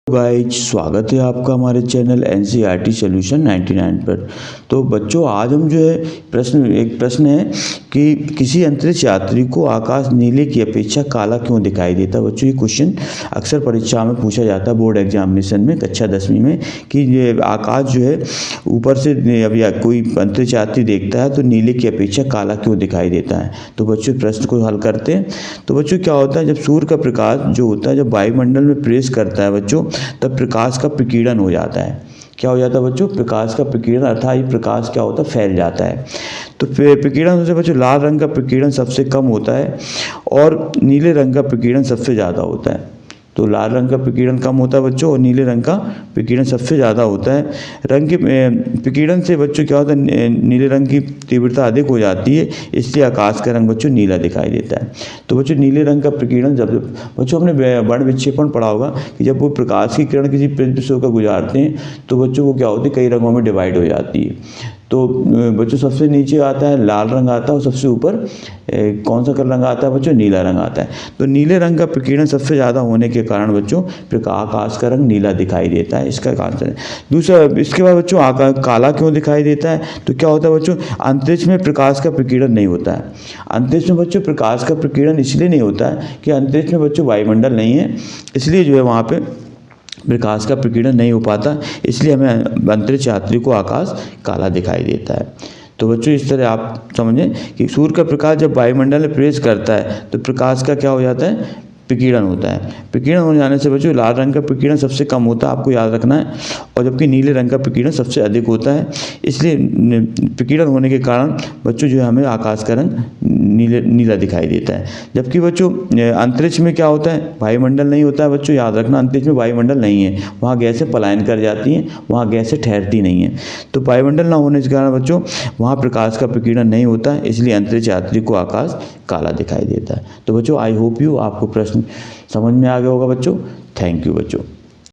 Guys, स्वागत है आपका हमारे चैनल एनसीईआरटी सॉल्यूशन 99 पर। तो बच्चों, आज हम जो है एक प्रश्न है कि किसी अंतरिक्ष यात्री को आकाश नीले की अपेक्षा काला क्यों दिखाई देता है। बच्चों, ये क्वेश्चन अक्सर परीक्षा में पूछा जाता है बोर्ड एग्जामिनेशन में कक्षा 10वीं में कि ये आकाश जो है ऊपर से अब कोई अंतरिक्ष यात्री देखता है तो नीले की अपेक्षा काला क्यों दिखाई देता है। तो बच्चों, प्रश्न को हल करते हैं। तो बच्चों, क्या होता है जब सूर्य का प्रकाश जो होता है जब वायुमंडल में प्रवेश करता है बच्चों, तब प्रकाश का प्रकीर्णन हो जाता है। क्या हो जाता है बच्चों? प्रकाश का प्रकीर्णन, अर्थात ये प्रकाश क्या होता है, फैल जाता है। तो प्रकीर्णन से बच्चों लाल रंग का प्रकीर्णन सबसे कम होता है और नीले रंग का प्रकीर्णन सबसे ज़्यादा होता है। तो लाल रंग का प्रकीर्णन कम होता है बच्चों और नीले रंग का प्रकीर्णन सबसे ज़्यादा होता है। रंग के प्रकीर्णन से बच्चों क्या होता है, नीले रंग की तीव्रता अधिक हो जाती है, इसलिए आकाश का रंग बच्चों नीला दिखाई देता है। तो बच्चों, नीले रंग का प्रकीर्णन जब बच्चों हमने वर्ण विक्षेपण पढ़ा होगा कि जब वो प्रकाश की किरण किसी पृथ्वी से होकर गुजारते हैं तो बच्चों वो क्या होती है, कई रंगों में डिवाइड हो जाती है। तो बच्चों, सबसे नीचे आता है लाल रंग आता है और सबसे ऊपर कौन सा रंग आता है बच्चों? नीला रंग आता है। तो नीले रंग का प्रकीर्णन सबसे ज़्यादा होने के कारण बच्चों आकाश का रंग नीला दिखाई देता है, इसका आंसर है। दूसरा, इसके बाद बच्चों काला क्यों दिखाई देता है? तो क्या होता है बच्चों, अंतरिक्ष में प्रकाश का प्रकीर्णन नहीं होता है। अंतरिक्ष में बच्चों प्रकाश का प्रकीर्णन इसलिए नहीं होता है कि अंतरिक्ष में बच्चों वायुमंडल नहीं है, इसलिए जो है वहाँ पे प्रकाश का प्रकीर्णन नहीं हो पाता, इसलिए हमें अंतरिक्ष यात्री को आकाश काला दिखाई देता है। तो बच्चों, इस तरह आप समझें कि सूर्य का प्रकाश जब वायुमंडल में प्रवेश करता है तो प्रकाश का क्या हो जाता है, प्रकीर्णन होता है। प्रकीर्णन हो जाने से बच्चों लाल रंग का प्रकीर्णन सबसे कम होता है, आपको याद रखना है, और जबकि नीले रंग का प्रकीर्णन सबसे अधिक होता है। इसलिए प्रकीर्णन होने के कारण बच्चों जो है हमें आकाश का रंग नीला दिखाई देता है। जबकि बच्चों अंतरिक्ष में क्या होता है, वायुमंडल नहीं होता है बच्चों, याद रखना, अंतरिक्ष में वायुमंडल नहीं है, वहाँ गैसें पलायन कर जाती हैं, वहाँ गैसें ठहरती नहीं हैं। तो वायुमंडल ना होने के कारण बच्चों वहाँ प्रकाश का प्रकीर्णन नहीं होता है, इसलिए अंतरिक्ष यात्री को आकाश काला दिखाई देता है। तो बच्चों, आई होप यू आपको प्रश्न समझ में आ गया होगा बच्चों। थैंक यू बच्चों।